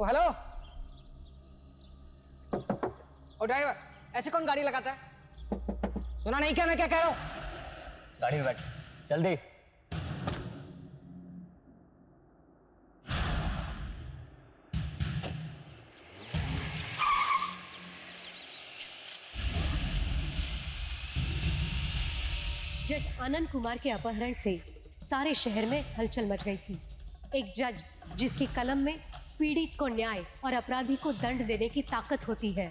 ओ hello, ओ driver, ऐसे कौन गाड़ी लगाता है? सुना नहीं क्या मैं क्या कह रहा हूं? गाड़ी में बैठ, जल्दी। जज आनंद कुमार के अपहरण से सारे शहर में हलचल मच गई थी। एक जज जिसकी कलम में पीड़ित को न्याय और अपराधी को दंड देने की ताकत होती है,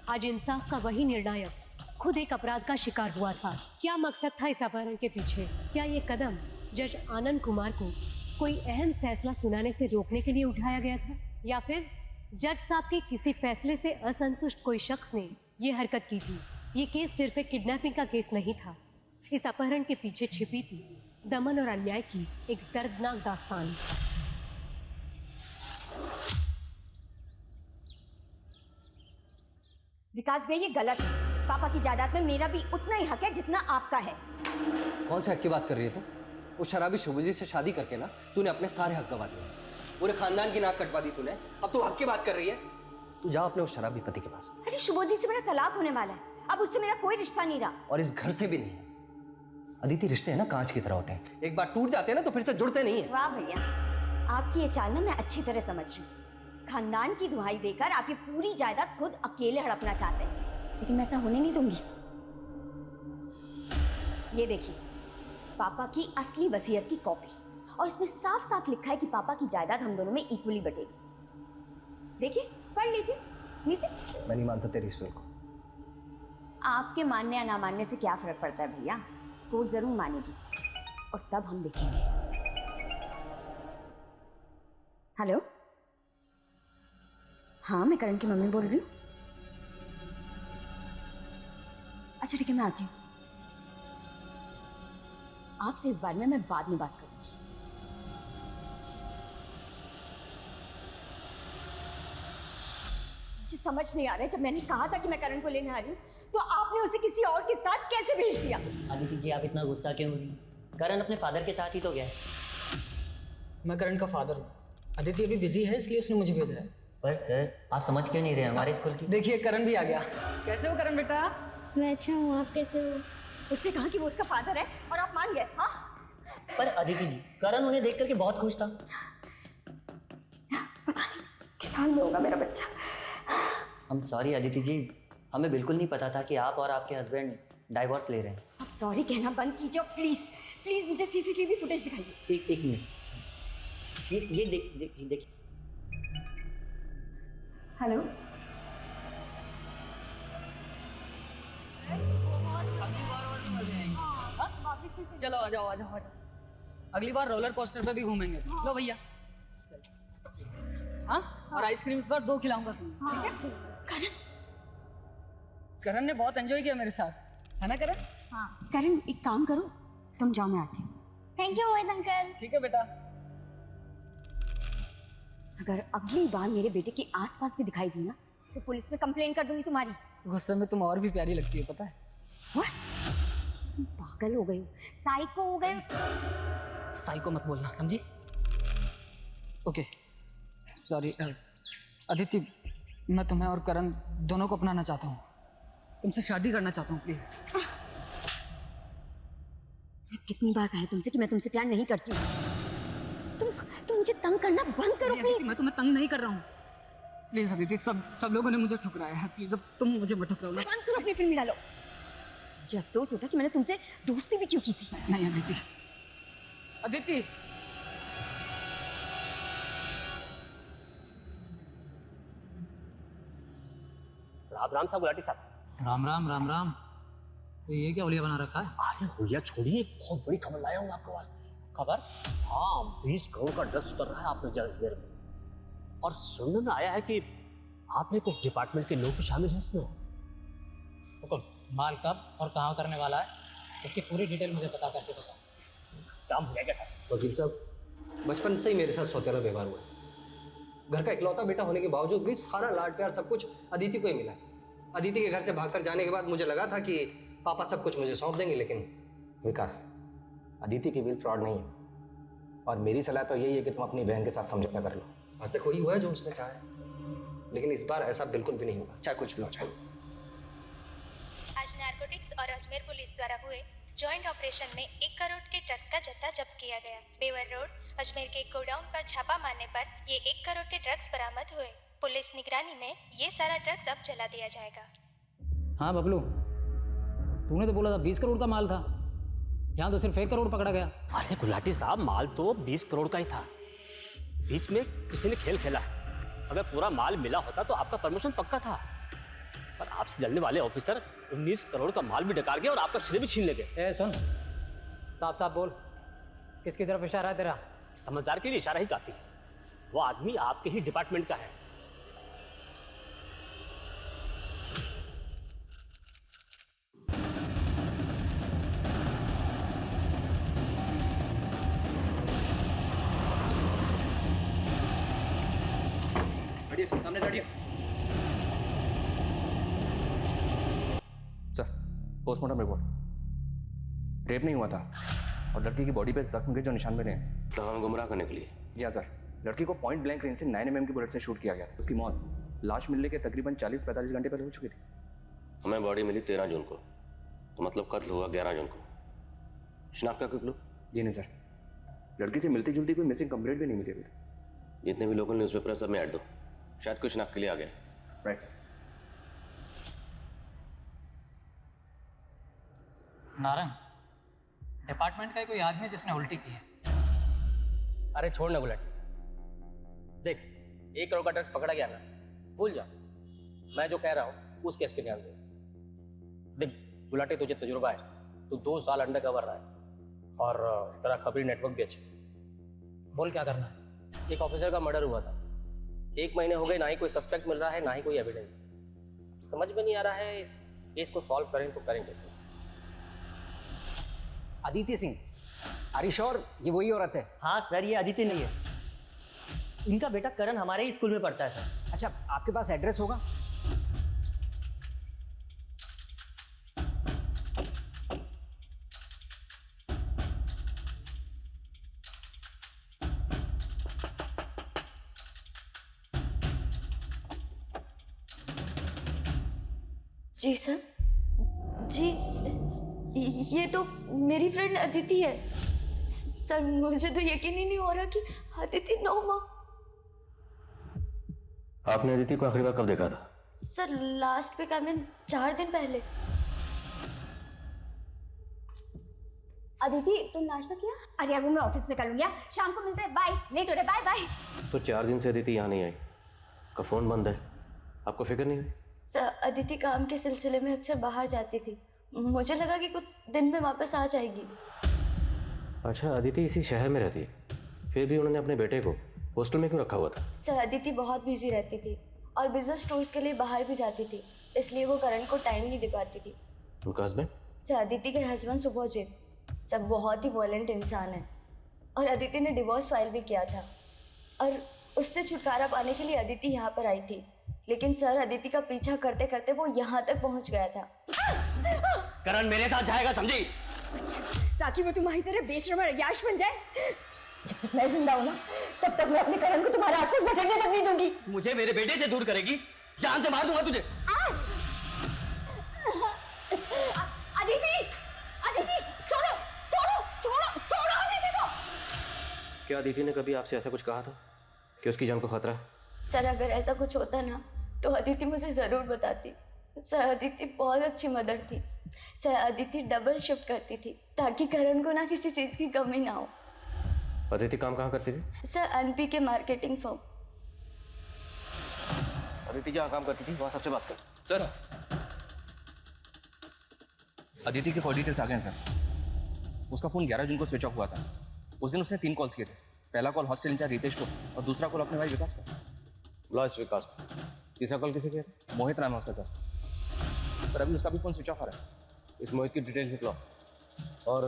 आज इंसाफ का वही निर्णायक खुद एक अपराध का शिकार हुआ था। क्या मकसद था इस अपहरण के पीछे? क्या ये कदम जज आनंद कुमार को कोई अहम फैसला सुनाने से रोकने के लिए उठाया गया था, या फिर जज साहब के किसी फैसले से असंतुष्ट कोई शख्स ने ये हरकत की थी? ये केस सिर्फ एक किडनैपिंग का केस नहीं था। इस अपहरण के पीछे छिपी थी दमन और अन्याय की एक दर्दनाक दास्तान। विकास भैया, ये गलत है। पापा की जायदाद में मेरा भी उतना ही हक है जितना आपका है। कौन से हक की बात कर रही है तू? उस शराबी शुभजी से शादी करके ना तूने अपने सारे हक गवा दिए, पूरे खानदान की नाक कटवा दी तूने। अब तू हक की बात कर रही है? तू जा अपने उस शराबी पति के पास। अरे शुभजी से मेरा तलाक होने वाला है, अब उससे मेरा कोई रिश्ता नहीं रहा। और इस घर से भी नहीं है। अदिति, रिश्ते हैं ना कांच की तरह होते हैं, एक बार टूट जाते हैं ना तो फिर से जुड़ते नहीं है। वाह भैया, आपकी ये चाल ना मैं अच्छी तरह समझ रही हूँ। खानदान की दुहाई देकर आप ये पूरी जायदाद खुद अकेले हड़पना चाहते हैं, लेकिन मैं ऐसा होने नहीं दूंगी। ये देखिए, पापा की असली वसीयत की कॉपी, और इसमें साफ साफ लिखा है कि पापा की जायदाद हम दोनों में इक्वली बटेगी। देखिए, पढ़ लीजिए नीचे। मैं नहीं मानता तेरी इस फिल्म को। आपके मानने या ना मानने से क्या फर्क पड़ता है भैया, कोर्ट जरूर मानेगी और तब हम देखेंगे। हेलो, हाँ मैं करण की मम्मी बोल रही हूँ। अच्छा ठीक है, मैं आती हूँ। आपसे इस बारे में मैं बाद में बात करूंगी। मुझे समझ नहीं आ रहा है, जब मैंने कहा था कि मैं करण को लेने आ रही हूँ तो आपने उसे किसी और के साथ कैसे भेज दिया? अदिति जी, आप इतना गुस्सा क्यों हो रही हैं? करण अपने फादर के साथ ही तो गया है। मैं करण का फादर हूँ, अदिति अभी बिजी है इसलिए उसने मुझे भेजा है। पर सर, आप समझ क्यों नहीं रहे हमारे स्कूल की? देखिए करण भी आ गया। कैसे हो करण बेटा? मैं अच्छा हूँ, आप कैसे हो? उसने कहा कि वो उसका फादर है और आप मान गए। हाँ, पर अदिति जी, करण उन्हें देख करके बहुत खुश था। पता नहीं किस हाल में होगा मेरा बच्चा। हम सॉरी अदिति जी, हमें बिल्कुल नहीं पता था कि आप और आपके हस्बैंड डाइवोर्स ले रहे हैं। आप सॉरी कहना बंद कीजिए और प्लीज प्लीज मुझे सीसीटीवी फुटेज दिखाइए। एक मिनट, ये देखिए। हेलो, चलो आ जाओ आ जाओ आ जाओ, अगली बार रोलर कोस्टर पे भी घूमेंगे। लो भैया चल। हाँ, और आइसक्रीम्स पर 2 खिलाऊंगा तुम्हें, ठीक है? करण ने बहुत एंजॉय किया मेरे साथ, है ना करण? हाँ। करण एक काम करो, तुम जाओ मैं आती हूँ। Thank you Mohit uncle. ठीक है बेटा। अगर अगली बार मेरे बेटे के आसपास भी दिखाई दी ना तो पुलिस में कंप्लेन कर दूंगी तुम्हारी। गुस्से में तुम और भी प्यारी लगती है, पता है? What? तुम पागल हो गए हो, साइको हो गए हो। साइको मत बोलना, समझी? Okay sorry. अदिति, मैं तुम्हें और करण दोनों को अपनाना चाहता हूँ, तुमसे शादी करना चाहता हूँ, प्लीज। मैं कितनी बार कहा है तुमसे कि मैं तुमसे प्यार नहीं करती हूँ। तुम मुझे तंग करना बंद करो प्लीज। मैं तुम्हें तंग नहीं कर रहा हूँ, प्लीज अदिति। सब लोगों ने मुझे ठुकराया है, प्लीज अब तुम मुझे मत ठुकराओ ना। बंद करो अपनी फिल्म डालो। मुझे अफसोस होता कि मैंने तुमसे दोस्ती भी क्यों की थी। नहीं अदिति, अदिति। राम राम साहब, गुलाटी साहब। राम राम राम राम। तो ये क्या होलिया बना रखा है? अरे होलिया छोड़िए, एक बहुत बड़ी खबर लाया हूँ आपके वास्ते। खबर? हाँ, 20 करोड़ का ड्रग्स उतर रहा है आपने जल्द देर में, और सुनने में आया है कि आपने कुछ डिपार्टमेंट के लोग भी शामिल हैं इसमें। हुकुम, माल कब और कहाँ उतरने वाला है, इसकी पूरी डिटेल मुझे पता करके बताओ। काम हो जाएगा साहब। वकील साहब, बचपन से ही मेरे साथ सौतेला व्यवहार हुआ है। घर का इकलौता बेटा होने के बावजूद भी सारा लाड प्यार सब कुछ अदिति को ही मिला है। अदिति के घर से भागकर जाने के बाद मुझे लगा था कि पापा सब कुछ मुझे सौंप देंगे, लेकिन विकास, अदिति की विल फ्रॉड नहीं है, और मेरी सलाह तो यही है कि तुम अपनी बहन के साथ समझौता कर लो। आज तक वही हुआ है जो उसने चाहा है। लेकिन इस बार ऐसा बिल्कुल भी नहीं होगा, चाहे कुछ भी हो जाए। आज नारकोटिक्स और अजमेर पुलिस द्वारा हुए जॉइंट ऑपरेशन में 1 करोड़ के ड्रग्स का जत्था जब्त किया गया। बेवर रोड अजमेर के गोडाउन पर छापा मारने पर ये 1 करोड़ के ड्रग्स बरामद हुए। पुलिस निगरानी में ये सारा ड्रग्स अब जला दिया जाएगा। हाँ बबलू, तूने तो बोला था 20 करोड़ का माल था, यहाँ तो सिर्फ 1 करोड़ पकड़ा गया। अरे गुलाटी साहब, माल तो 20 करोड़ का ही था। बीच में किसी ने खेल खेला है। अगर पूरा माल मिला होता तो आपका प्रमोशन पक्का था, पर आपसे जलने वाले ऑफिसर 19 करोड़ का माल भी डकार गए और आपका श्रेय भी छीन ले गए। ए सुन, साफ साफ बोल, किसकी तरफ इशारा है तेरा? समझदार के लिए इशारा ही काफी है। वो आदमी आपके ही डिपार्टमेंट का है। सामने चढ़िए। Sir, postmortem report. रेप नहीं हुआ था और लड़की की बॉडी पे जख्म के जो निशान बने हैं। तो हमें गुमराह करने के लिए? जी हाँ सर, लड़की को पॉइंट ब्लैंक रेंज से 9 mm की बुलेट से शूट किया गया था। उसकी मौत लाश मिलने के तकरीबन 40-45 घंटे पहले हो चुकी थी। हमें बॉडी मिली 13 जून को, तो मतलब कत्ल हुआ 11 जून को। शिनाख्त का कोई क्लू? जी नहीं सर, लड़की से मिलती जुलती कोई मिसिंग कंप्लेंट भी नहीं मिली अभी तक। जितने भी लोकल न्यूज़पेपर है सब में ऐड दो, शायद कोई शिनाख्त के लिए आ गए। Right sir. नारंग, डिपार्टमेंट का ही कोई आदमी जिसने उल्टी की है। अरे छोड़ ना गुलाटी, देख 1 करोड़ का ड्रग्स पकड़ा गया ना, भूल जा। मैं जो कह रहा हूँ उस केस पे ध्यान दे। देख गुलाटी, तुझे तजुर्बा है, तू 2 साल अंडर कवर रहा है और तेरा खबरी नेटवर्क भी अच्छा। बोल क्या करना है? एक ऑफिसर का मर्डर हुआ था, 1 महीने हो गए, ना ही कोई सस्पेक्ट मिल रहा है, ना ही कोई एविडेंस। समझ में नहीं आ रहा है इस केस को सॉल्व करें तो करें कैसे। Aditi Singh, are you sure ये वही औरत है? हाँ सर, ये अदिति नहीं है। इनका बेटा करण हमारे ही स्कूल में पढ़ता है सर। अच्छा, आपके पास एड्रेस होगा? जी सर, जी ये तो मेरी फ्रेंड अदिति है सर। मुझे तो यकीन ही नहीं हो रहा कि अदिति नौमा। आपने अदिति को आखिरी बार कब देखा था? Sir last week, I mean 4 दिन पहले। अदिति तुम नाश्ता किया? अरे यार वो मैं ऑफिस में कर लूंगी, शाम को मिलते हैं, बाय। लेट हो रहा है, बाय बाय। तो 4 दिन से अदिति यहाँ नहीं आई, का फ़ोन बंद है, आपको फिक्र नहीं हुई? सर अदिति काम के सिलसिले में अक्सर बाहर जाती थी, मुझे लगा कि कुछ दिन में वापस आ जाएगी। अच्छा, अदिति इसी शहर में रहती है, फिर भी उन्होंने अपने बेटे को हॉस्टल में क्यों रखा हुआ था? सर अदिति बहुत बिजी रहती थी और बिजनेस टूर्स के लिए बाहर भी जाती थी, इसलिए वो करण को टाइम नहीं दे पाती थी। उनका हस्बैंड? सर अदिति के हस्बैंड सुभोजित सब बहुत ही वॉयलेंट इंसान है और अदिति ने डिवोर्स फाइल भी किया था और उससे छुटकारा पाने के लिए अदिति यहाँ पर आई थी, लेकिन सर अदिति का पीछा करते करते वो यहाँ तक पहुँच गया था। करण मेरे साथ जाएगा, समझी? ताकि वो तुम्हारी तरह बेशर्म और अय्याश बन जाए। जब तक मैं जिंदा हूँ ना, तब तक मैं अपने करण को तुम्हारे आसपास भटकने तक नहीं दूंगी। मुझे मेरे बेटे से दूर करेगी, जान से मार दूंगा तुझे। अदिति, अदिति, छोड़ो, छोड़ो, छोड़ो, छोड़ो अदिति को। क्या अदिति ने कभी आपसे ऐसा कुछ कहा था कि उसकी जान को खतरा है? सर अगर ऐसा कुछ होता ना तो अदिति मुझे जरूर बताती। सर अदिति बहुत अच्छी मदर थी। सर अदिति डबल शिफ्ट करती थी ताकि करण को ना किसी चीज की कमी ना हो। अदिति काम कहाँ करती थी? सर एनपी के मार्केटिंग फर्म। अदिति जहाँ काम करती थी वहाँ सबसे बात कर। सर, अदिति के कॉल डिटेल्स आ गए हैं सर। उसका फ़ोन 11 जून को स्विच ऑफ हुआ था। उस दिन उसने 3 कॉल्स किए थे। पहला कॉल हॉस्टल इंचार्ज रितेश को और दूसरा कॉल अपने भाई विकास को। लॉस विकास को। तीसरा कॉल किसे किया? मोहित नाम है उसका सर, पर अभी उसका भी फ़ोन स्विच ऑफ आ रहा है। इस मोहित की डिटेल निकलो। और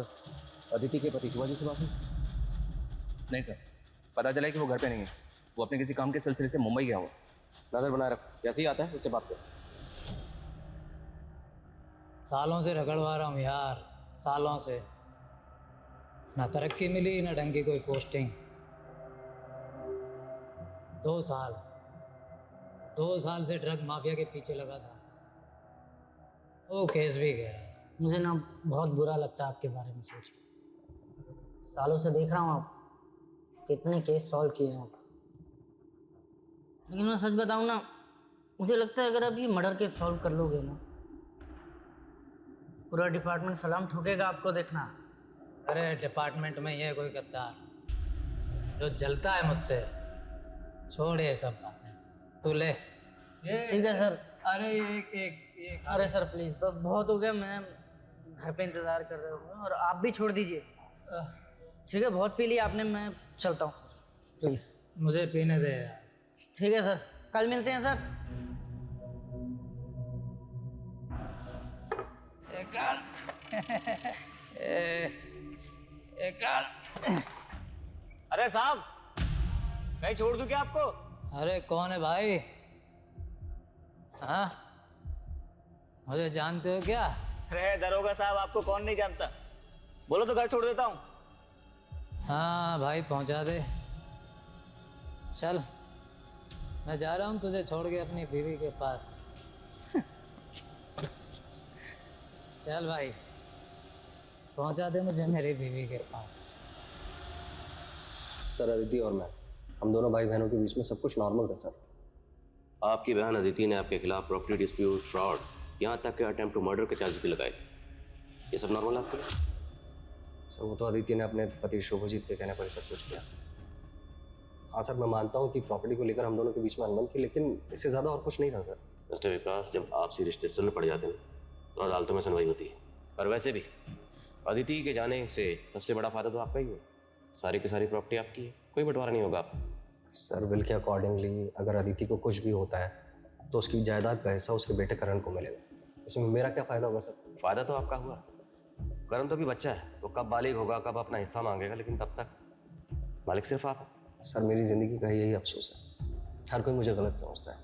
अदिति के पति शिवाजी से बात हुई? नहीं सर, पता चला कि वो घर पे नहीं है, वो अपने किसी काम के सिलसिले से मुंबई गया हुआ। नजर बनाए रखो, जैसे ही आता है उससे बात करो। सालों से रगड़वा रहा हूँ यार, सालों से। ना तरक्की मिली ना ढंग की कोई पोस्टिंग। 2 साल 2 साल से ड्रग माफिया के पीछे लगा था, वो केस भी गया। मुझे ना बहुत बुरा लगता है आपके बारे में सोच के। सालों से देख रहा हूँ आप कितने केस सॉल्व किए हैं आप, लेकिन मैं सच बताऊँ ना, मुझे लगता है अगर आप ये मर्डर केस सॉल्व कर लोगे ना, पूरा डिपार्टमेंट सलाम ठोकेगा आपको, देखना। अरे डिपार्टमेंट में ये कोई गद्दार जो जलता है मुझसे, छोड़ ये सब बातें, तू ले। ठीक है सर। अरे एक अरे सर प्लीज़, बस बहुत हो गया, मैं घर पे इंतज़ार कर रहा हूँ, और आप भी छोड़ दीजिए। ठीक है, बहुत पी लिया आपने, मैं चलता हूँ प्लीज़। मुझे पीने दे यार। ठीक है सर, कल मिलते हैं सर। अरे साहब, कहीं छोड़ दूं क्या आपको? अरे कौन है भाई? हाँ, मुझे जानते हो क्या? अरे दरोगा साहब, आपको कौन नहीं जानता, बोलो तो घर छोड़ देता हूँ। हाँ भाई, पहुंचा दे। चल, मैं जा रहा हूँ तुझे छोड़ के अपनी बीवी के पास। चल भाई, पहुंचा दे मुझे मेरी बीवी के पास। सर अदिति और मैं, हम दोनों भाई बहनों के बीच में सब कुछ नॉर्मल था सर। आपकी बहन अदिति ने आपके खिलाफ प्रॉपर्टी डिस्प्यूट, फ्रॉड, यहाँ तक कि अटेम्प्ट टू मर्डर के चार्जेस भी लगाए थे। ये सब नॉर्मल आपके लिए? सर वो तो अदिति ने अपने पति शुभजीत के कहने पर सब कुछ किया। हाँ सर, मैं मानता हूँ कि प्रॉपर्टी को लेकर हम दोनों के बीच में अनबन थी, लेकिन इससे ज़्यादा और कुछ नहीं था सर। मिस्टर विकास, जब आपसी रिश्ते सुनने पड़ जाते हैं तो अदालतों में सुनवाई होती है, पर वैसे भी अदिति के जाने से सबसे बड़ा फायदा तो आपका ही है। सारी की सारी प्रॉपर्टी आपकी है, कोई बंटवारा नहीं होगा आपका। सर बिल के अकॉर्डिंगली अगर अदिति को कुछ भी होता है तो उसकी जायदाद का हिस्सा उसके बेटे करण को मिलेगा। इसमें मेरा क्या फ़ायदा होगा सर? फ़ायदा तो आपका हुआ। करण तो भी बच्चा है, वो कब बालिग होगा, कब अपना हिस्सा मांगेगा, लेकिन तब तक मालिक सिर्फ आप हैं। सर मेरी ज़िंदगी का यही अफसोस है, हर कोई मुझे गलत समझता है।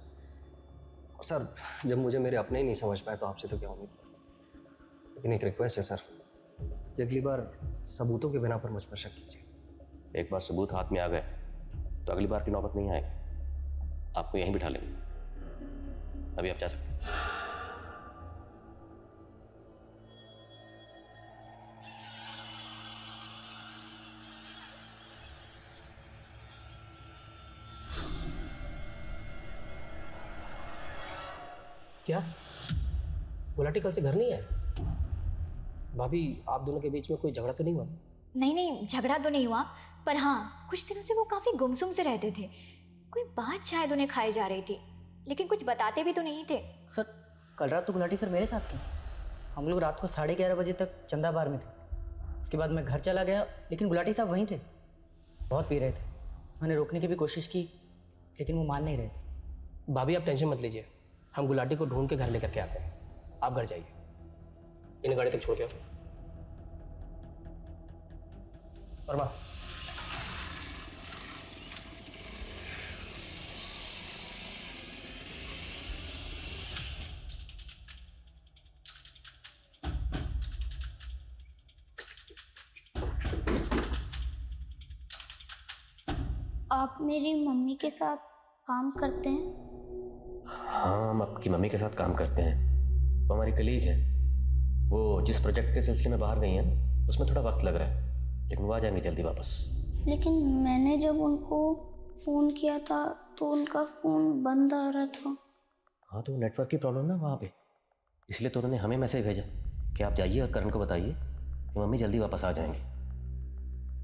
और सर जब मुझे मेरे अपने ही नहीं समझ पाए तो आपसे तो क्या उम्मीद करूँ। लेकिन एक रिक्वेस्ट है सर कि अगली बार सबूतों के बिना पर मुझ पर शक कीजिए। एक बार सबूत हाथ में आ गए तो अगली बार की नौबत नहीं आएगी, आपको यहीं बिठा लेंगे। अभी आप जा सकते हैं। क्या गुलाटी कल से घर नहीं आए? भाभी, आप दोनों के बीच में कोई झगड़ा तो नहीं हुआ? नहीं नहीं, झगड़ा तो नहीं हुआ, पर हाँ कुछ दिनों से वो काफ़ी गुमसुम से रहते थे। कोई बात शायद उन्हें खाई जा रही थी, लेकिन कुछ बताते भी तो नहीं थे। सर कल रात तो गुलाटी सर मेरे साथ थे। हम लोग रात को 11:30 बजे तक चंदा बार में थे। उसके बाद मैं घर चला गया, लेकिन गुलाटी साहब वहीं थे, बहुत पी रहे थे। मैंने रोकने की भी कोशिश की, लेकिन वो मान नहीं रहे थे। भाभी आप टेंशन मत लीजिए, हम गुलाटी को ढूंढ के घर लेकर के आते हैं। आप घर जाइए, इन्हें गाड़ी तक छोड़ के आओ। वर्मा, आप मेरी मम्मी के साथ काम करते हैं? हाँ, हम आपकी मम्मी के साथ काम करते हैं। वो हमारी कलीग है। वो जिस प्रोजेक्ट के सिलसिले में बाहर गई हैं उसमें थोड़ा वक्त लग रहा है, लेकिन वो आ जाएंगी जल्दी वापस। लेकिन मैंने जब उनको फ़ोन किया था तो उनका फ़ोन बंद आ रहा था। हाँ, तो नेटवर्क की प्रॉब्लम ना वहाँ पे, इसलिए तो उन्होंने हमें मैसेज भेजा कि आप जाइए और करण को बताइए कि मम्मी जल्दी वापस आ जाएंगे।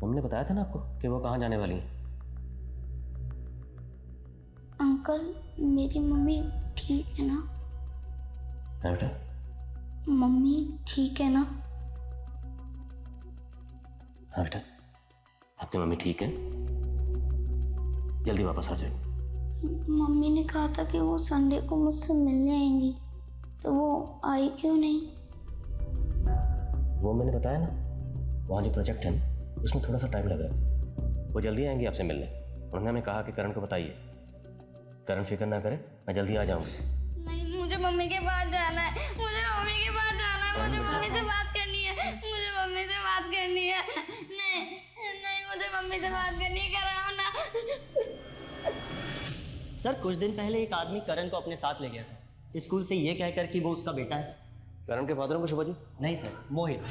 मम्मी ने बताया था ना आपको कि वो कहाँ जाने वाली हैं। अंकल, मेरी मम्मी ठीक है ना? हाँ बेटा, मम्मी ठीक है ना? हाँ बेटा, आपकी मम्मी ठीक है, जल्दी वापस आ जाएगी। मम्मी ने कहा था कि वो संडे को मुझसे मिलने आएंगी, तो वो आई क्यों नहीं? वो मैंने बताया ना, वहाँ जो प्रोजेक्ट है ना उसमें थोड़ा सा टाइम लग रहा है। वो जल्दी आएंगी आपसे मिलने। उन्होंने हमें कहा कि करण को बताइए। करण फिक्र ना करे, मैं जल्दी आ जाऊँगी। नहीं, मुझे मम्मी के पास जाना है, मुझे मम्मी के पास जाना है, मुझे मम्मी से बात करनी है, मुझे मम्मी से बात करनी है। नहीं नहीं, मुझे मम्मी से बात करनी है, कराओ ना। सर कुछ दिन पहले एक आदमी करण को अपने साथ ले गया था स्कूल से, ये कहकर कि वो उसका बेटा है। करण के फादर को शुभा जी? नहीं सर, मोहित।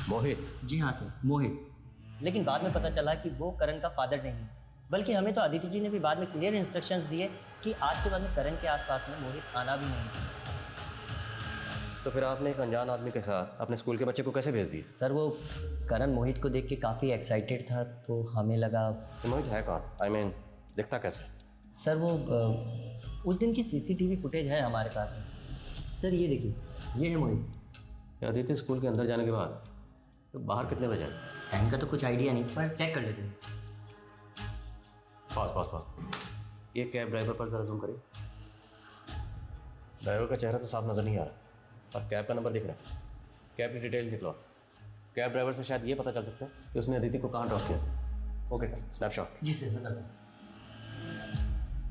मोहित? जी हाँ सर, मोहित। लेकिन बाद में पता चला कि वो करण का फादर नहीं है, बल्कि हमें तो अदिति जी ने भी बाद में क्लियर इंस्ट्रक्शंस दिए कि आज के बाद में करण के आसपास में मोहित आना भी नहीं चाहिए। तो फिर आपने एक अनजान आदमी के साथ अपने स्कूल के बच्चे को कैसे भेज दिया? सर वो करण मोहित को देख के काफ़ी एक्साइटेड था, तो हमें लगा। मोहित है कौन? आई मीन दिखता कैसे? सर वो उस दिन की सीसीटीवी फुटेज है हमारे पास में। सर ये देखिए, ये है मोहित। अदिति स्कूल के अंदर जाने के बाद तो बाहर कितने बजे? टाइम का तो कुछ आइडिया नहीं, पर चेक कर लेते हैं। पास ये कैब ड्राइवर पर जरा जूम करिए। ड्राइवर का चेहरा तो साफ नजर नहीं आ रहा और कैब का नंबर दिख रहा है। कैब की डिटेल निकलो। कैब ड्राइवर से शायद ये पता चल सकता है कि उसने अदिति को कहाँ ड्रॉप किया था। Okay sir, snapshot. जी सर।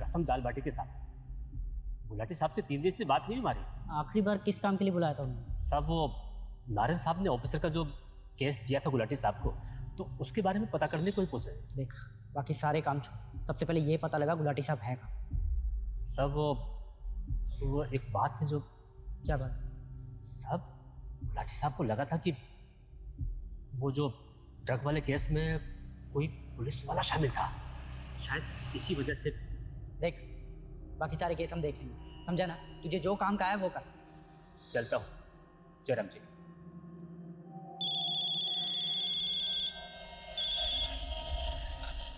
कसम दाल बाटी के साथ गुलाटी साहब से 3 दिन से बात नहीं मारी। आखिरी बार किस काम के लिए बुलाया था उन्होंने? साहब वो नारायण साहब ने ऑफिसर का जो केस दिया था गुलाटी साहब को, तो उसके बारे में पता करने को ही पूछ रहे। देख, बाकी सारे काम छोड़, सबसे पहले ये पता लगा गुलाटी साहब है कहाँ। सब वो एक बात है जो। क्या बात? सब गुलाटी साहब को लगा था कि वो जो ड्रग वाले केस में कोई पुलिस वाला शामिल था, शायद इसी वजह से। देख, बाकी सारे केस हम देख लेंगे, समझा ना? तुझे जो काम का है वो कर। चलता हूँ। जयराम जी।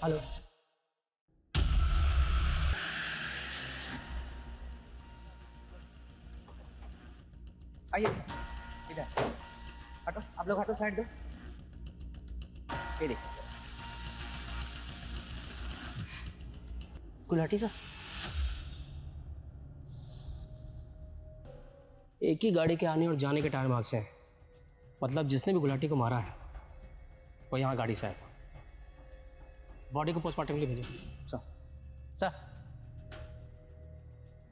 हेलो। आइए सर, इधर हटो, आप लोग हटो, साइड दो। ये देखिए सर, गुलाटी साहब एक ही गाड़ी के आने और जाने के टायर मार्क्स हैं। मतलब जिसने भी गुलाटी को मारा है वो यहाँ गाड़ी से आया था। बॉडी को पोस्टमार्टम के लिए भेजो। सर,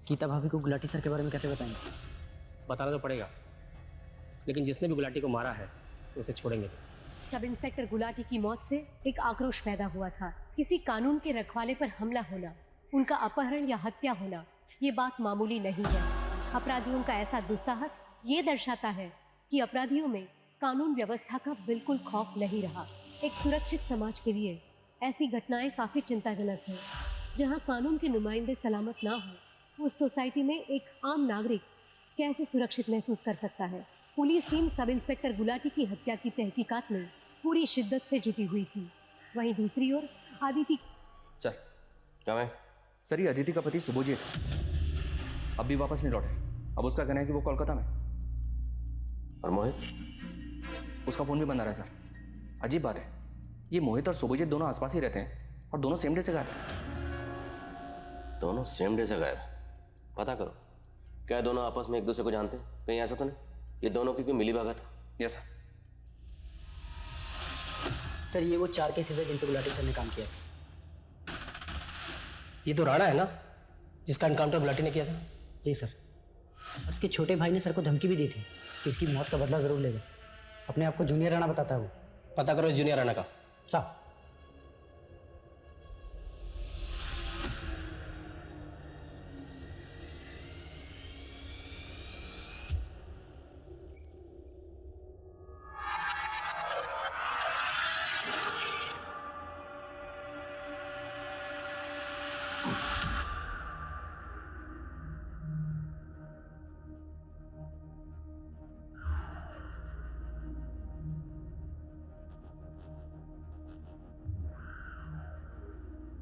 गीता भाभी को गुलाटी सर के बारे में कैसे बताएंगे? बताना तो पड़ेगा, लेकिन जिसने भी गुलाटी को मारा है उसे छोड़ेंगे। सब इंस्पेक्टर गुलाटी की मौत से एक आक्रोश पैदा हुआ था। किसी कानून के रखवाले पर हमला होना, उनका अपहरण या हत्या होना, ये बात मामूली नहीं है। अपराधियों का ऐसा दुस्साहस ये दर्शाता है कि अपराधियों में कानून व्यवस्था का बिल्कुल खौफ नहीं रहा। एक सुरक्षित समाज के लिए ऐसी घटनाएं काफ़ी चिंताजनक हैं। जहां कानून के नुमाइंदे सलामत ना हो, उस सोसाइटी में एक आम नागरिक कैसे सुरक्षित महसूस कर सकता है। Police team sub inspector Gulati की हत्या की तहकीकात में पूरी शिद्दत से जुटी हुई थी। वहीं दूसरी ओर अदिति। सर, क्या मैं? सर ये अदिति का पति सुभोजीत अब भी वापस नहीं लौटे। अब उसका कहना है कि वो कोलकाता में। और मोहित? उसका फोन भी बंद आ रहा है सर। अजीब बात है, ये मोहित और सुभोजीत दोनों आसपास ही रहते हैं और दोनों सेम डे से गायब हैं। दोनों सेम डे से गायब? पता करो, क्या दोनों आपस में एक दूसरे को जानते हैं? कहीं ऐसा तो नहीं ये दोनों की कोई मिली भगत है? Yes sir. सर ये वो 4 केसेस है जिन पर गुलाटी सर ने काम किया। ये तो राणा है ना, जिसका एनकाउंटर गुलाटी ने किया था? जी सर। और इसके छोटे भाई ने सर को धमकी भी दी थी कि इसकी मौत का बदला जरूर लेगा। अपने आप को जूनियर राणा बताता है वो। पता करो जूनियर राणा का। साहब,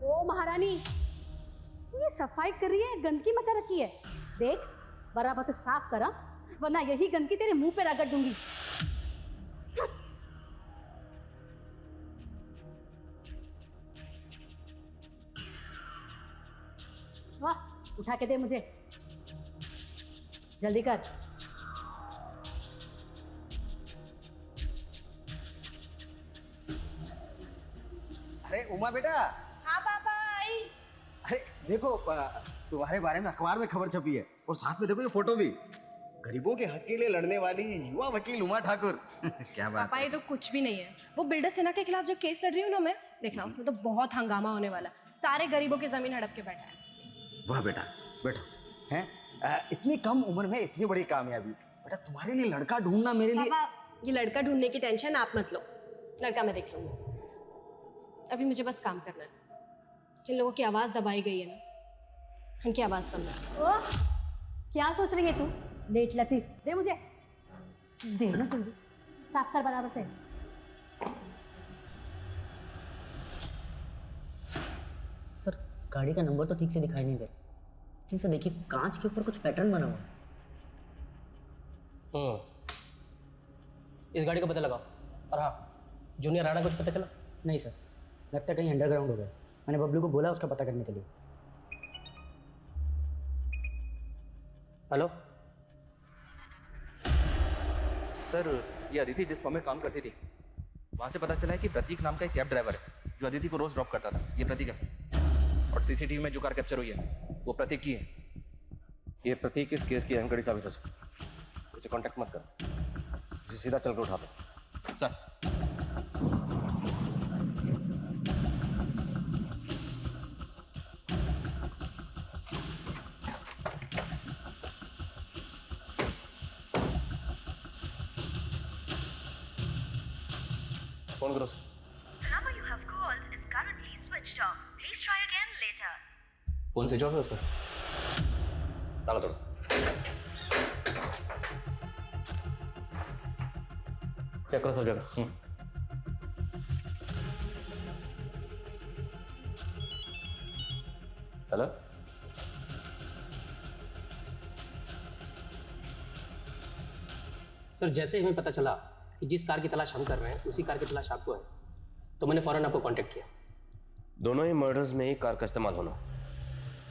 ओ महारानी, ये सफाई कर रही है, गंदगी मचा रखी है। देख बराबर से साफ करा, वरना यही गंदगी तेरे मुंह पे रगड़ दूंगी। वाह, उठा के दे मुझे, जल्दी कर। अरे उमा बेटा। हाँ पापा, आई। अरे देखो, तुम्हारे बारे में अखबार में खबर छपी है और साथ में देखो ये फोटो भी। गरीबों के हक के लिए लड़ने वाली युवा वकील उमा ठाकुर। क्या बात पापा ये तो कुछ भी नहीं है। वो बिल्डर सेना के खिलाफ जो केस लड़ रही हूँ ना मैं, देखना उसमें तो बहुत हंगामा होने वाला। सारे गरीबों की जमीन हड़प के बैठा है। वाह बेटा, बैठो। हैं इतनी कम उम्र में इतनी बड़ी कामयाबी। बेटा तुम्हारे लिए लड़का ढूंढना मेरे लिए। पापा ये लड़का ढूंढने की टेंशन आप मत लो, लड़का मैं देख लूंगी। अभी मुझे बस काम करना है। जिन लोगों की आवाज़ दबाई गई है ना, उनकी आवाज़ बनना है। ओ, क्या सोच रही है तू? लेट लतीफ, दे मुझे, दे ना जल्दी, साफ कर बराबर से। सर गाड़ी का नंबर तो ठीक से दिखाई नहीं दे रहा, लेकिन सर देखिए कांच के ऊपर कुछ पैटर्न बना हुआ है। इस गाड़ी का पता लगाओ। और हाँ, जूनियर राणा कुछ पता चला? नहीं सर, लगता है कहीं अंडरग्राउंड हो गया। मैंने बबलू को बोला उसका पता करने के लिए। हेलो सर, ये अदिति जिस फॉर्म में काम करती थी, वहाँ से पता चला है कि प्रतीक नाम का एक कैब ड्राइवर है जो अदिति को रोज ड्रॉप करता था। ये प्रतीक है सर। और सीसीटीवी में जो कार कैप्चर हुई है वो प्रतीक की है। ये प्रतीक इस केस की अहम कड़ी साबित हो सकता है। इसे कांटेक्ट मत करो, इसे सीधा चल कर उठा दो। सर फोन करो सर। फोन स्विच ऑफ है उसका। ताला तोड़ो। चेक करो सब जगह। हेलो, सर जैसे ही हमें पता चला कि जिस कार की तलाश हम कर रहे हैं उसी कार की तलाश आपको है, तो मैंने फौरन आपको कांटेक्ट किया। दोनों ही मर्डर्स में एक कार का इस्तेमाल होना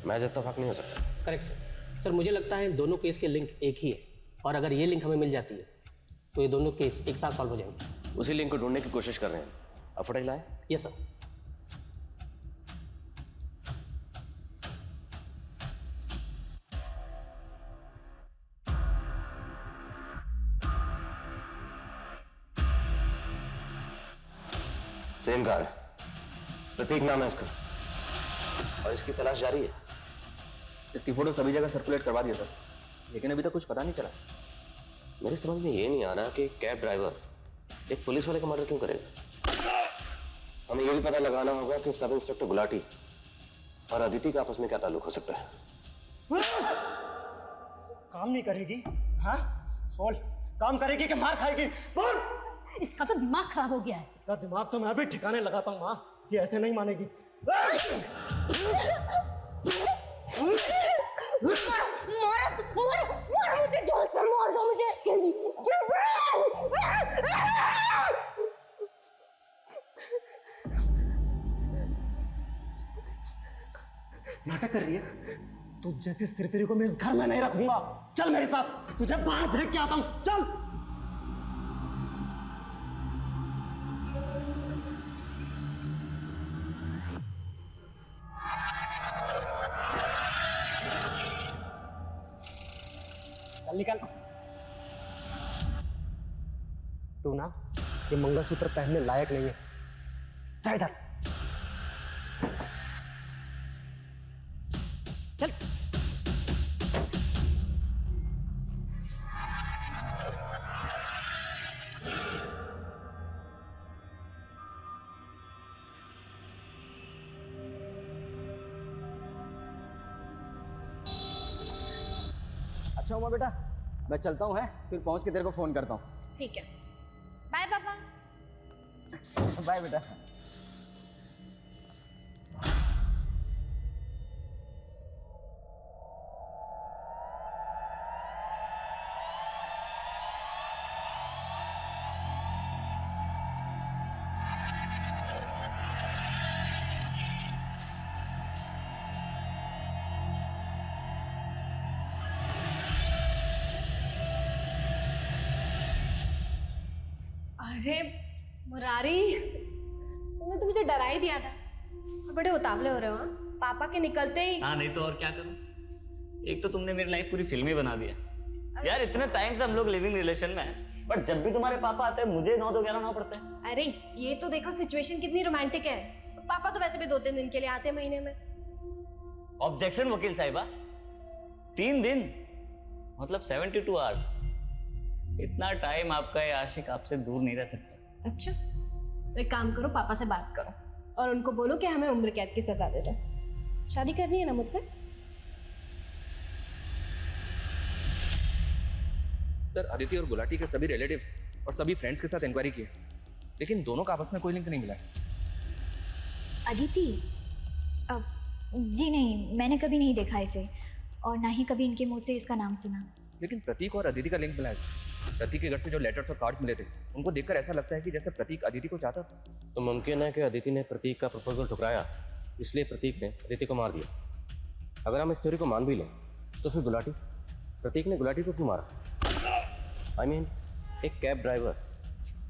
महज इत्तेफाक नहीं हो सकता। Correct sir. सर मुझे लगता है दोनों केस के लिंक एक ही है, और अगर ये लिंक हमें मिल जाती है तो ये दोनों केस एक साथ सॉल्व हो जाएंगे। उसी लिंक को ढूंढने की कोशिश कर रहे हैं। अब फुटेज लाएं? Yes sir. सेम कार है, प्रतीक नाम है इसका, और इसकी तलाश जारी है। इसकी फोटो सभी जगह सर्कुलेट करवा दिया था, लेकिन अभी तक कुछ पता नहीं चला। मेरे समझ में ये नहीं आ रहा कि कैब ड्राइवर एक पुलिस वाले का मर्डर क्यों करेगा। हमें ये भी पता लगाना होगा कि सब इंस्पेक्टर गुलाटी और अदिति का आपस में क्या ताल्लुक हो सकता है। काम नहीं करेगी? हाँ बोल, काम करेगी कि मार खाएगी? बोल। इसका तो दिमाग खराब हो गया है। इसका दिमाग तो मैं भी ठिकाने लगाता हूँ माँ, ये ऐसे नहीं मानेगी। मुझे जोर से मार दो मुझे। नाटक कर रही है? तू जैसी सिरफिरी को मैं इस घर में नहीं रखूंगा। चल मेरे साथ, तुझे बाहर फेंक के आता हूँ। चल। निकल। तू ना ये मंगलसूत्र पहनने लायक नहीं है। जा इधर। चल। अच्छा उमा बेटा, मैं चलता हूँ, है फिर पहुँच के तेरे को फोन करता हूँ। ठीक है, बाय पापा। बाय बेटा। अरे मुरारी, तुमने तो मुझे डरा ही दिया था। और बड़े उतावले हो रहे हो। हाँ, पापा के निकलते ही। हाँ नहीं तो और क्या करूं। एक तो तुमने मेरी लाइफ पूरी फिल्मी बना दिया, यार इतने टाइम से हम लोग लिविंग रिलेशन में हैं, बट जब भी तुम्हारे पापा आते हैं मुझे 9 2 11 9 पड़ते हैं। अरे ये तो देखो सिचुएशन कितनी रोमांटिक है। पापा तो वैसे भी 2-3 दिन के लिए आते हैं महीने में। ऑब्जेक्शन वकील साहिबा, 3 दिन मतलब 72 आवर्स। इतना टाइम आपका ये आशिक आपसे दूर नहीं रह सकता। अच्छा तो एक काम करो, पापा से बात करो और उनको बोलो कि हमें उम्र कैद की सजा दे दे। शादी करनी है ना मुझसे? सर अदिति और गुलाटी के सभी रिलेटिव्स और सभी फ्रेंड्स के साथ इंक्वायरी की है, लेकिन दोनों का आपस में कोई लिंक नहीं मिला है। अदिति? जी नहीं, मैंने कभी नहीं देखा इसे और ना ही कभी इनके मुंह से इसका नाम सुना। लेकिन प्रतीक और अदिति का लिंक मिला है। प्रतीक के घर से जो लेटर्स और कार्ड्स मिले थे उनको देखकर ऐसा लगता है कि जैसे प्रतीक अदिति को चाहता था। तो मुमकिन है कि अदिति ने प्रतीक का प्रपोजल ठुकराया, इसलिए प्रतीक ने अदिति को मार दिया। अगर हम इस थ्योरी को मान भी लें तो फिर गुलाटी, प्रतीक ने गुलाटी को क्यों मारा? I mean, एक कैब ड्राइवर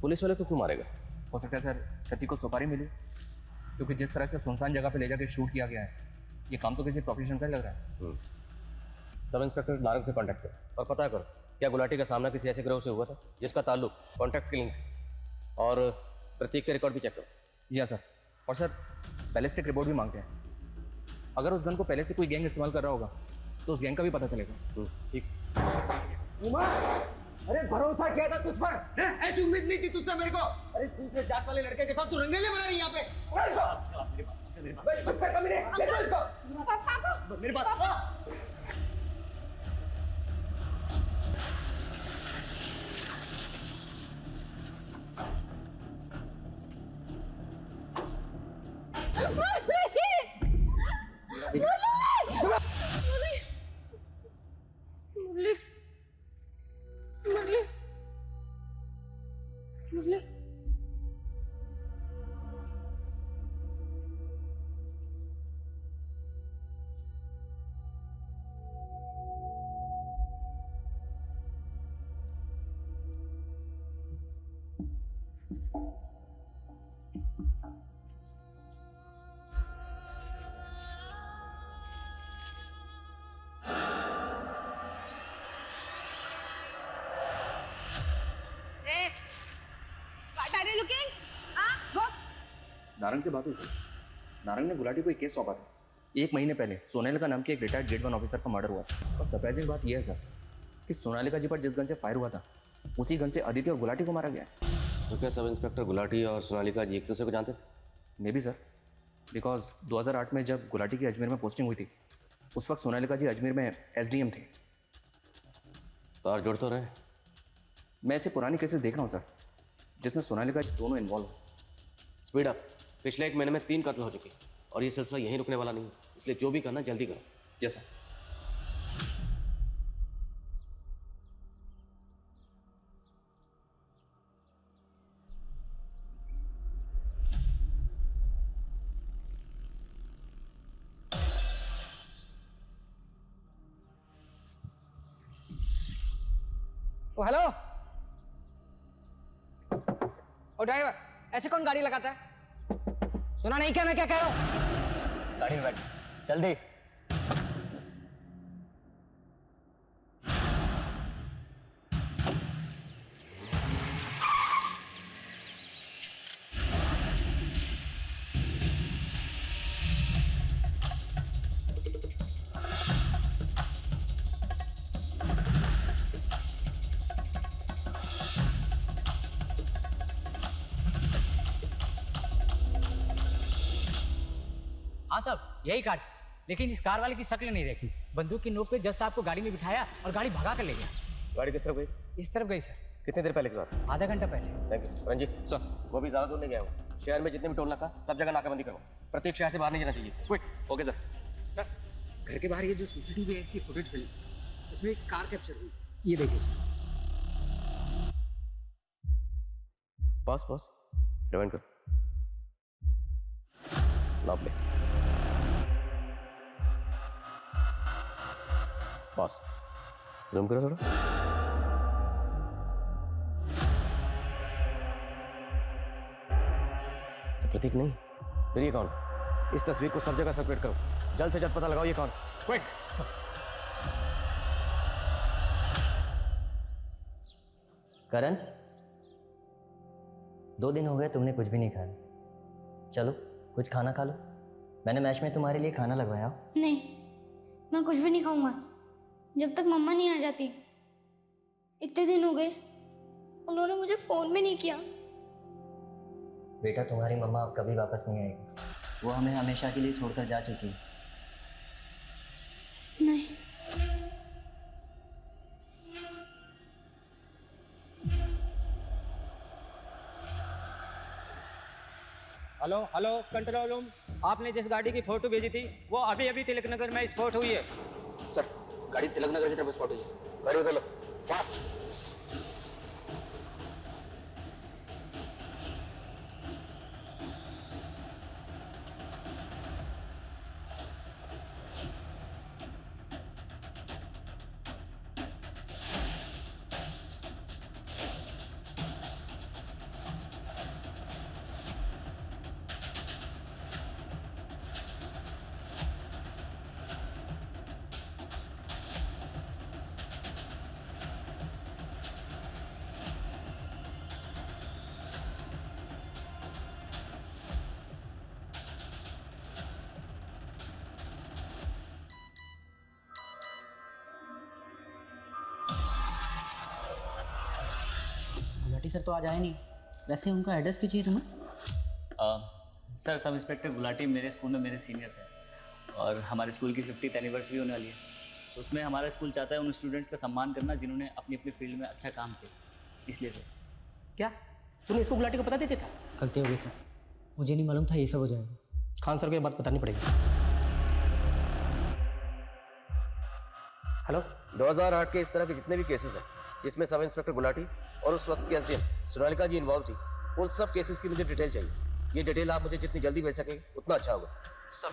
पुलिस वाले को क्यों मारेगा? हो सकता है सर प्रतीक को सुपारी मिली, क्योंकि जिस तरह से सुनसान जगह पे ले जाके शूट किया गया है, ये काम तो किसी प्रोफेशन का लग रहा है। सब इंस्पेक्टर नारंग से कांटेक्ट करो और पता करो क्या गुलाटी का सामना किसी ऐसे ग्रोह से हुआ था जिसका ताल्लुक कॉन्टैक्ट किलिंग से, और प्रतीक के रिकॉर्ड भी चेक करो। जी हाँ सर, और सर बैलिस्टिक रिपोर्ट भी मांगते हैं। अगर उस गन को पहले से कोई गैंग इस्तेमाल कर रहा होगा तो उस गैंग का भी पता चलेगा। ठीक। उमा, अरे भरोसा किया था तुझ पर, ऐसी उम्मीद नहीं थी तुझसे मेरे को। अरे दूसरे जात वाले लड़के के साथ तू रंगेले बना रही यहाँ पे। चुप कर कमीने, ले जाओ इसको। मेरी बात। नारंग से बात हुई सर। नारंग ने गुलाटी को एक केस सौंपा था। 1 महीने पहले सोनालिका नाम के एक रिटायर्ड ग्रेड 1 ऑफिसर का मर्डर हुआ था। और सरप्राइजिंग बात यह है सर कि सोनालिका जी पर जिस गन से फायर हुआ था उसी गन से अदिति और गुलाटी को मारा गया। तो क्या सब इंस्पेक्टर गुलाटी और सोनालिका जी एक दूसरे को जानते थे? मे बी सर, बिकॉज 2008 में जब गुलाटी की अजमेर में पोस्टिंग हुई थी उस वक्त सोनालिका जी अजमेर में SDM थे। तार जुड़ तो रहे। मैं ऐसे पुरानी केसेस देख रहा हूँ सर जिसमें सोनालिका जी दोनों इन्वॉल्व हैं। Speed up. पिछले 1 महीने में 3 कत्ल हो चुके और ये सिलसिला यहीं रुकने वाला नहीं है, इसलिए जो भी करना जल्दी करो। जैसा ओ हेलो, ओ ड्राइवर, ऐसे कौन गाड़ी लगाता है? सुना नहीं क्या मैं क्या कह रहा हूँ? गाड़ी में बैठ, जल्दी। हाँ साहब, यही कार थी, लेकिन इस कार वाले की शक्ल नहीं देखी। बंदूक की नोक पे जज साहब को गाड़ी में बिठाया और गाड़ी भगा कर ले गया। गाड़ी किस तरफ गई? इस तरफ गई सर। कितनी देर पहले की बात? आधा घंटा पहले। Thank you. रंजीत सर, वो भी ज्यादा दूर नहीं गया हूँ। शहर में जितने भी टोल नाका सब जगह नाकाबंदी करो। प्रत्येक शहर से बाहर नहीं जाना चाहिए। क्विक। Okay sir. सर, घर के बाहर ये जो CCTV है इसकी फुटेज फिल्म, इसमें एक कार कैप्चर हुई। ये देखिए सर। पॉज पॉज, रिवाइंड कर। नाप ले। पॉज, जूम करो थोड़ा। तो प्रतीक नहीं, फिर ये कौन? इस तस्वीर को सब जगह सर्कुलेट करो। जल्द से जल्द पता लगाओ ये कौन। क्विक। करण, 2 दिन हो गए तुमने कुछ भी नहीं खाया। चलो कुछ खाना खा लो, मैंने मैच में तुम्हारे लिए खाना लगवाया हो। नहीं, मैं कुछ भी नहीं खाऊंगा जब तक मम्मा नहीं आ जाती। इतने दिन हो गए, उन्होंने मुझे फ़ोन भी नहीं किया। बेटा तुम्हारी मम्मा अब कभी वापस नहीं आएगी, वो हमें हमेशा के लिए छोड़कर जा चुकी है। नहीं। Hello hello, control room. आपने जिस गाड़ी की फोटो भेजी थी वो अभी अभी तिलक नगर में स्पॉट हुई है। सर, गाड़ी तिलक नगर की तरफ स्पॉट हुई है। गाड़ी उधर लो, फास्ट। गुलाटी सर तो आज आए नहीं, वैसे उनका एड्रेस क्यों चाहिए तुम्हें? सर, सब इंस्पेक्टर गुलाटी मेरे स्कूल में मेरे सीनियर थे और हमारे स्कूल की 50th एनिवर्सरी होने वाली है, तो उसमें हमारा स्कूल चाहता है उन स्टूडेंट्स का सम्मान करना जिन्होंने अपनी अपनी फील्ड में अच्छा काम किया, इसलिए सर। क्या तूने इसको गुलाटी को पता देते था? गलती हो गई सर, मुझे नहीं मालूम था ये सब हो जाएगा। खान सर को ये बात बतानी पड़ेगी। हेलो, 2008 के इस तरह के जितने भी केसेस हैं जिसमें सब इंस्पेक्टर गुलाटी और उस वक्त की एसडीएम सोनालिका जी इन्वॉल्व थी, उन सब केसेस की मुझे डिटेल चाहिए। ये डिटेल आप मुझे जितनी जल्दी भेज सकेंगे उतना अच्छा होगा। सर।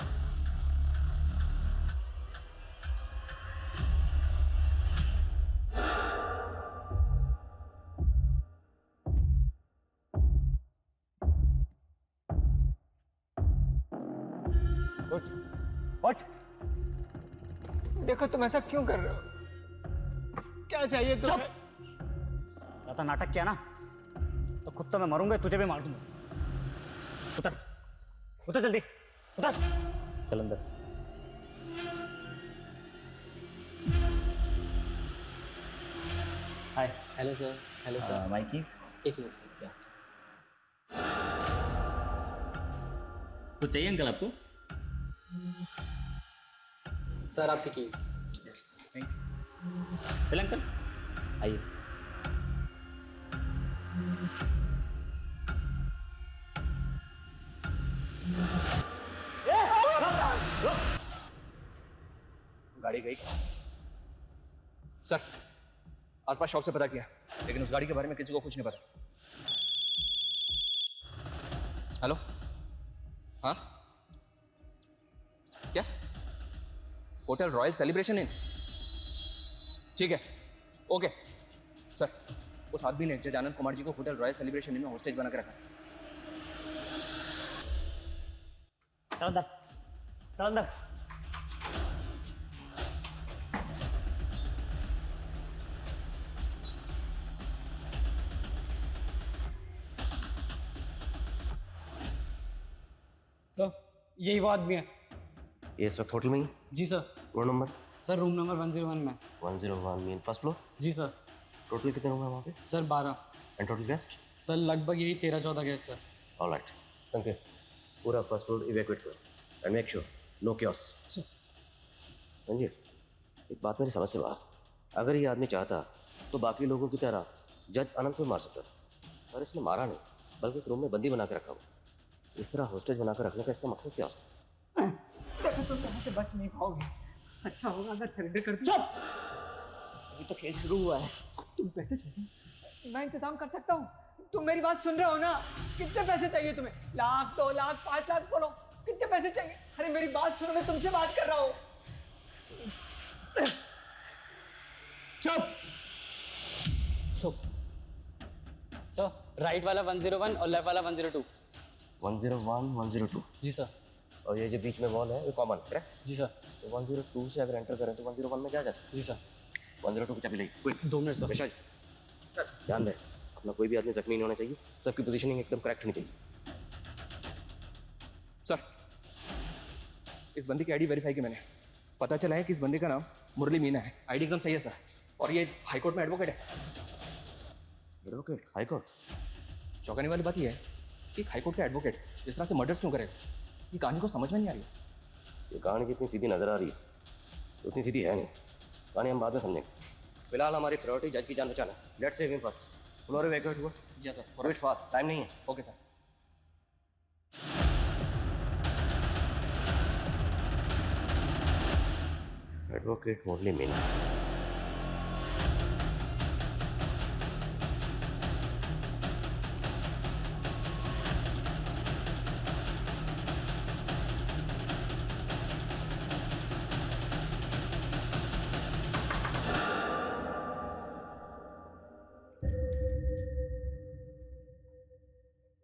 उठ। देखो तुम ऐसा क्यों कर रहे हो? क्या चाहिए तुम्हें? ज्यादा नाटक किया ना तो खुद तो मैं मरूंगा, तुझे भी मार दूंगा। उतर उतर जल्दी, उतर। चल अंदर। Hi. Hello sir. Hello sir. My keys. एक मिनट सर। क्या कुछ चाहिए अंकल आपको? सर आपकी कीज। चल अंकल आइए। गाड़ी गई सर। आसपास शॉप से पता किया, लेकिन उस गाड़ी के बारे में किसी को कुछ नहीं पता। हेलो, हाँ क्या? Hotel royal celebration in? ठीक है, ओके सर। उस आदमी ने जज आनंद कुमार जी को होटल रॉयल सेलिब्रेशन इन में होस्टेज बना के रखा। चल अंदर, चल अंदर। सर यही वो आदमी है। ये इस वक्त होटल में ही? जी sir. Road number? Sir room number 101 में। 101 मीन फर्स्ट फ्लोर? जी सर। टोटल कितने रूम है वहाँ पे? Sir 12। And total guest? Sir लगभग यही 13-14 गेस्ट सर। ऑलराइट, संकेत पूरा फर्स्ट फ्लोर इवैक्यूएट करो and make sure no chaos. Sanjeev, एक बात मेरी समझ से बाहर। अगर ये आदमी चाहता तो बाकी लोगों की तरह जज अनंत को मार सकता था, पर इसने मारा नहीं, बल्कि एक रूम में बंदी बना के रखा हुआ। इस तरह होस्टेज बनाकर रखने का इसका मकसद क्या हो सकता है? देखो तुम यहाँ से बच नहीं पाओगे। अच्छा होगा अगर सरेंडर कर दो। चुप! अभी तो खेल शुरू हुआ है। तुम पैसे चाहिए? मैं इंतजाम कर सकता हूँ। तुम मेरी बात सुन रहे हो ना? कितने पैसे चाहिए तुम्हें? 1 लाख, 2 लाख, 5 लाख बोलो। कितने पैसे चाहिए? अरे मेरी बात सुनो, मैं तुमसे बात कर रहा हूँ। चुप। चुप। सर राइट वाला 101 और लेफ्ट वाला 102। 101, 102। जी सर। और ये जो बीच में वॉल है वो कॉमन है? जी सर। तो 102 से अगर एंटर करें तो 101 में क्या जा सकता है? जी सर। 102 की चाबी ले। Quick 2 minute sir. ध्यान दे। अपना कोई भी आदमी जख्मी नहीं होना चाहिए, सबकी पोजीशनिंग एकदम करेक्ट होनी चाहिए। सर, इस बंदे की आईडी वेरीफाई की मैंने, पता चला है कि इस बंदे का नाम मुरली मीना है। आईडी एकदम सही है सर, और ये हाईकोर्ट में एडवोकेट है। Advocate high court? चौंकाने वाली बात यह है कि हाईकोर्ट का एडवोकेट इस तरह से मर्डर्स क्यों करेगा? ये कहानी को समझ में नहीं आ रही है। ये कहानी कितनी सीधी नजर आ रही है, उतनी सीधी है नहीं। कहानी हम बाद में समझेंगे। फिलहाल हमारी प्रायोरिटी जज की जान बचाना है। Let's save him first. Floor vacate हुआ? जी सर। वेट फास्ट, टाइम नहीं है। Okay sir. Advocate Murli Meena.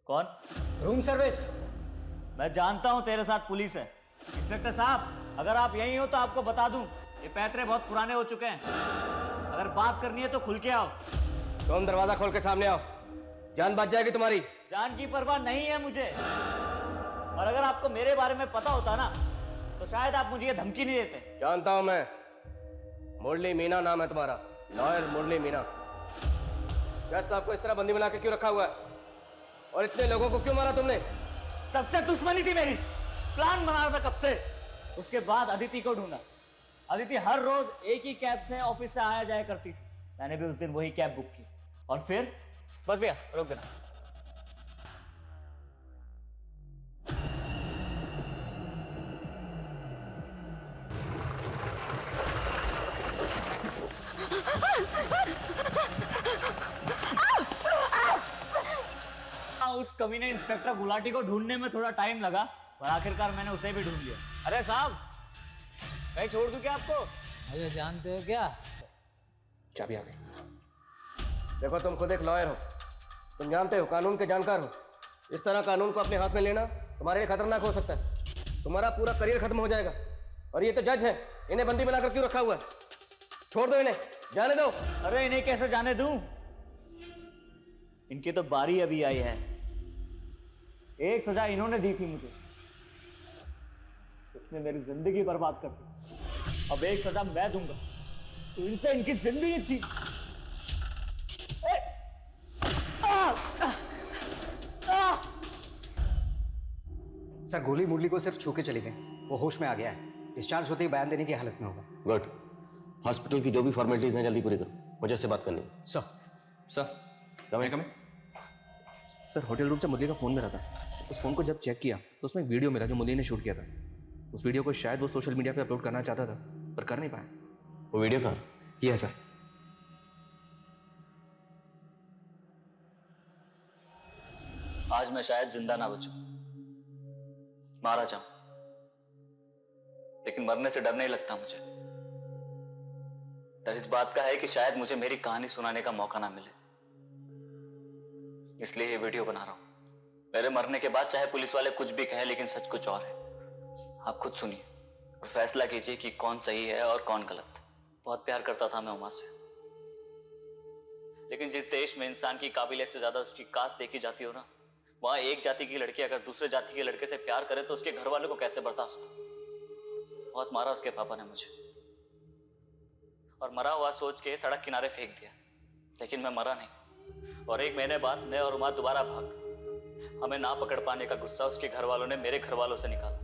कौन? Room service. मैं जानता हूं तेरे साथ पुलिस है। इंस्पेक्टर साहब, अगर आप यहीं हो तो आपको बता दूं, ये पैतरे बहुत पुराने हो चुके हैं। अगर बात करनी है तो खुल के आओ। तुम दरवाजा खोल के सामने आओ, जान बच जाएगी तुम्हारी। जान की परवाह नहीं है मुझे, और अगर आपको मेरे बारे में पता होता ना तो शायद आप मुझे ये धमकी नहीं देते। जानता हूं मैं, मुरली मीना नाम है तुम्हारा, लॉयर मुरली मीना। जज साहब को इस तरह बंदी बना के क्यों रखा हुआ है, और इतने लोगों को क्यों मारा तुमने? सबसे दुश्मनी थी मेरी, प्लान बना रहा था कब से। उसके बाद अदिति को ढूंढा। अदिति हर रोज एक ही कैब से ऑफिस से आया जाया करती थी। मैंने भी उस दिन वही कैब बुक की, और फिर बस भैया रोक देना। उस कमीने इंस्पेक्टर गुलाटी को ढूंढने में थोड़ा टाइम लगा, पर आखिरकार मैंने उसे भी ढूंढ लिया। अरे साहब, कहीं छोड़ दूं क्या आपको? मुझे जानते हो क्या? चाबी आ गई। देखो, तुम खुद एक लॉयर हो, तुम जानते हो, कानून के जानकार हो। इस तरह कानून को अपने हाथ में लेना तुम्हारे लिए खतरनाक हो सकता है। तुम्हारा पूरा करियर खत्म हो जाएगा। और ये तो जज है, इन्हें बंदी बनाकर क्यों रखा हुआ है? छोड़ दो इन्हें, जाने दो। अरे इन्हें कैसे जाने दूं? इनकी तो बारी अभी आई है। एक सजा इन्होंने दी थी मुझे, जिसने मेरी जिंदगी बर्बाद कर दी। अब एक सजा मैं दूंगा तो इनसे इनकी जिंदगी छी। सर, गोली मुरली को सिर्फ छू के चली गई, वो होश में आ गया है। डिस्चार्ज होते ही बयान देने की हालत में होगा। गुड। हॉस्पिटल की जो भी फॉर्मेलिटीज हैं जल्दी पूरी करो, मुझे उससे बात करनी है। सर कम सर, होटल रूम से मुरली का फोन मिला था। उस फोन को जब चेक किया तो उसमें एक वीडियो मिला जो मुरली ने शूट किया था। उस वीडियो को शायद वो सोशल मीडिया पे अपलोड करना चाहता था, पर कर नहीं पाया। वो वीडियो कहाँ? ये है सर। आज मैं शायद जिंदा ना बचूं, मारा जाऊं, लेकिन मरने से डर नहीं लगता मुझे। डर इस बात का है कि शायद मुझे मेरी कहानी सुनाने का मौका ना मिले, इसलिए ये वीडियो बना रहा हूं। मेरे मरने के बाद चाहे पुलिस वाले कुछ भी कहें, लेकिन सच कुछ और है। आप खुद सुनिए और फैसला कीजिए कि कौन सही है और कौन गलत। बहुत प्यार करता था मैं उमा से, लेकिन जिस देश में इंसान की काबिलियत से ज्यादा उसकी कास्ट देखी जाती हो ना, वहां एक जाति की लड़की अगर दूसरे जाति के लड़के से प्यार करे तो उसके घर वालों को कैसे बर्दाश्त हो। बहुत मारा उसके पापा ने मुझे, और मरा हुआ सोच के सड़क किनारे फेंक दिया, लेकिन मैं मरा नहीं। और 1 महीने बाद मैं और उमा दोबारा भाग। हमें ना पकड़ पाने का गुस्सा उसके घर वालों ने मेरे घर वालों से निकाला,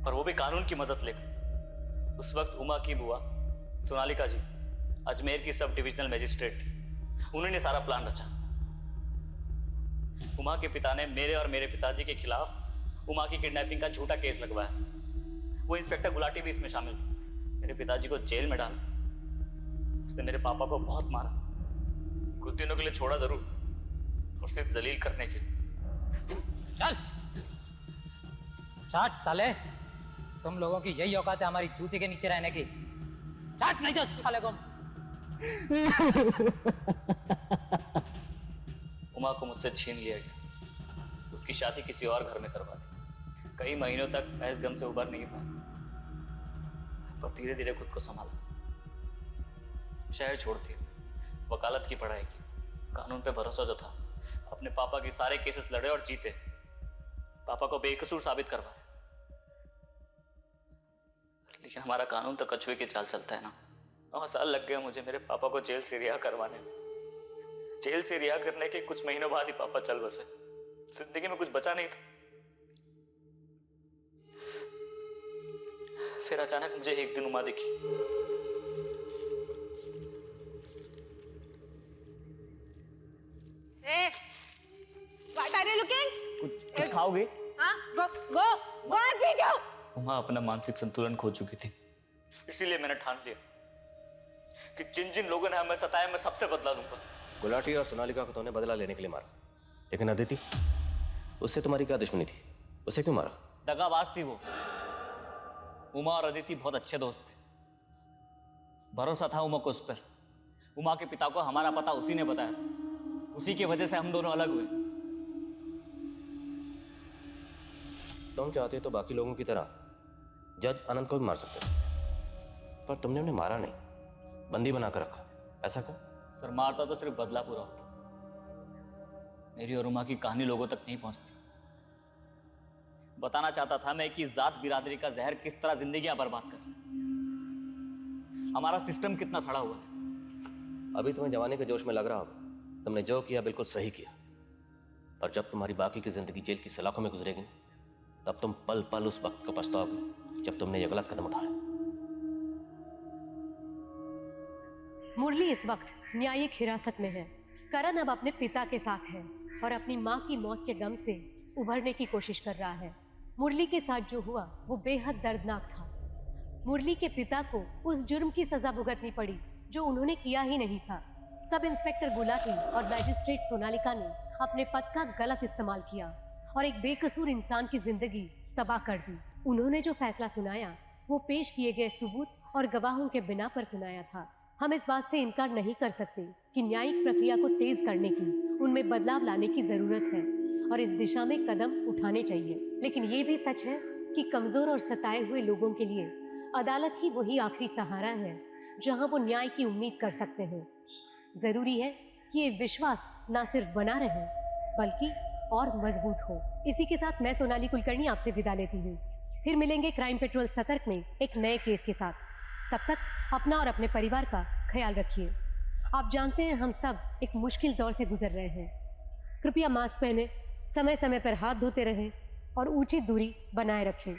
और वो भी कानून की मदद लेकर। उस वक्त उमा की बुआ सोनालिका जी अजमेर की सब डिविजनल मजिस्ट्रेट थी। उन्होंने सारा प्लान रचा। उमा के पिता ने मेरे और मेरे पिताजी के खिलाफ उमा की किडनैपिंग का झूठा केस लगवाया। वो इंस्पेक्टर गुलाटी भी इसमें शामिल था। मेरे पिताजी को जेल में डाला। उसने मेरे पापा को बहुत मारा, कुछ दिनों के लिए छोड़ा जरूर, और सिर्फ जलील करने के लिए। चल चाट साले, तुम लोगों की यही औकात है हमारी जूती के नीचे रहने की। चाट नहीं तो साले को। उमा को मुझसे छीन लिया गया। उसकी शादी किसी और घर में करवा दी। कई महीनों तक मैं इस गम से उबर नहीं पाया, पर धीरे धीरे खुद को संभाला। शहर छोड़ दिया, वकालत की पढ़ाई की, कानून पे भरोसा जो था, अपने पापा के सारे केसेस लड़े और जीते, पापा को बेकसूर साबित करवाया। लेकिन हमारा कानून तो कछुए की चाल चलता है ना। 9 साल लग गए मुझे मेरे पापा को जेल से रिहा करवाने में। जेल से रिहा करने के कुछ महीनों बाद ही पापा चल बसे। जिंदगी में कुछ बचा नहीं था। फिर अचानक मुझे एक दिन उमा दिखी। Hey, what are you looking? कुछ खाओगे? हाँ, go and feed you. Uma अपना मानसिक संतुलन खो चुकी थी। इसीलिए मैंने ठान लिया कि जिन जिन लोगों ने हमें सताया, मैं सबसे बदला लूंगा। गुलाटी और सोनालिका को तूने बदला लेने के लिए मारा, लेकिन अदिति, उससे तुम्हारी क्या दुश्मनी थी? उसे क्यों मारा? दगाबाज थी वो। उमा और अदिति बहुत अच्छे दोस्त थे। भरोसा था उमा को उस पर। उमा के पिता को हमारा पता उसी ने बताया था। उसी की वजह से हम दोनों अलग हुए। तुम चाहते तो बाकी लोगों की तरह जज आनंद को भी मार सकते थे, पर तुमने उन्हें मारा नहीं, बंदी बनाकर रखा। ऐसा क्यों? सर, मारता तो सिर्फ बदला पूरा होता। मेरी और उमा की कहानी लोगों तक नहीं पहुंचती। बताना चाहता था मैं कि जात बिरादरी का जहर किस तरह जिंदगियां बर्बाद कर, हमारा सिस्टम कितना सड़ा हुआ है। अभी तुम्हें जवानी के जोश में लग रहा होगा तुमने जो किया बिल्कुल सही किया, और जब तुम्हारी बाकी की जिंदगी जेल की सलाखों में गुजरेगी तब तुम पल पल उस वक्त को पछताओगे जब तुमने ये गलत कदम उठाया। मुरली इस वक्त न्यायिक हिरासत में है। करण अब अपने पिता के साथ है और अपनी माँ की मौत के गम से उभरने की कोशिश कर रहा है। मुरली के साथ जो हुआ वो बेहद दर्दनाक था। मुरली के पिता को उस जुर्म की सजा भुगतनी पड़ी जो उन्होंने किया ही नहीं था। सब इंस्पेक्टर गुलाटी और मैजिस्ट्रेट सोनालिका ने अपने पद का गलत इस्तेमाल किया और एक बेकसूर इंसान की जिंदगी तबाह कर दी। उन्होंने जो फैसला सुनाया वो पेश किए गए सबूत और गवाहों के बिना पर सुनाया था। हम इस बात से इनकार नहीं कर सकते कि न्यायिक प्रक्रिया को तेज करने की, उनमें बदलाव लाने की जरूरत है और इस दिशा में कदम उठाने चाहिए। लेकिन ये भी सच है कि कमजोर और सताए हुए लोगों के लिए अदालत ही वही आखिरी सहारा है जहां वो न्याय की उम्मीद कर सकते हैं। जरूरी है कि ये विश्वास ना सिर्फ बना रहे बल्कि और मजबूत हो। इसी के साथ मैं सोनाली कुलकर्णी आपसे विदा लेती हूँ। फिर मिलेंगे क्राइम पेट्रोल सतर्क में एक नए केस के साथ। तब तक अपना और अपने परिवार का ख्याल रखिए। आप जानते हैं हम सब एक मुश्किल दौर से गुजर रहे हैं। कृपया मास्क पहने, समय समय पर हाथ धोते रहें और उचित दूरी बनाए रखें।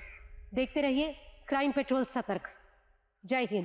देखते रहिए क्राइम पेट्रोल सतर्क। जय हिंद।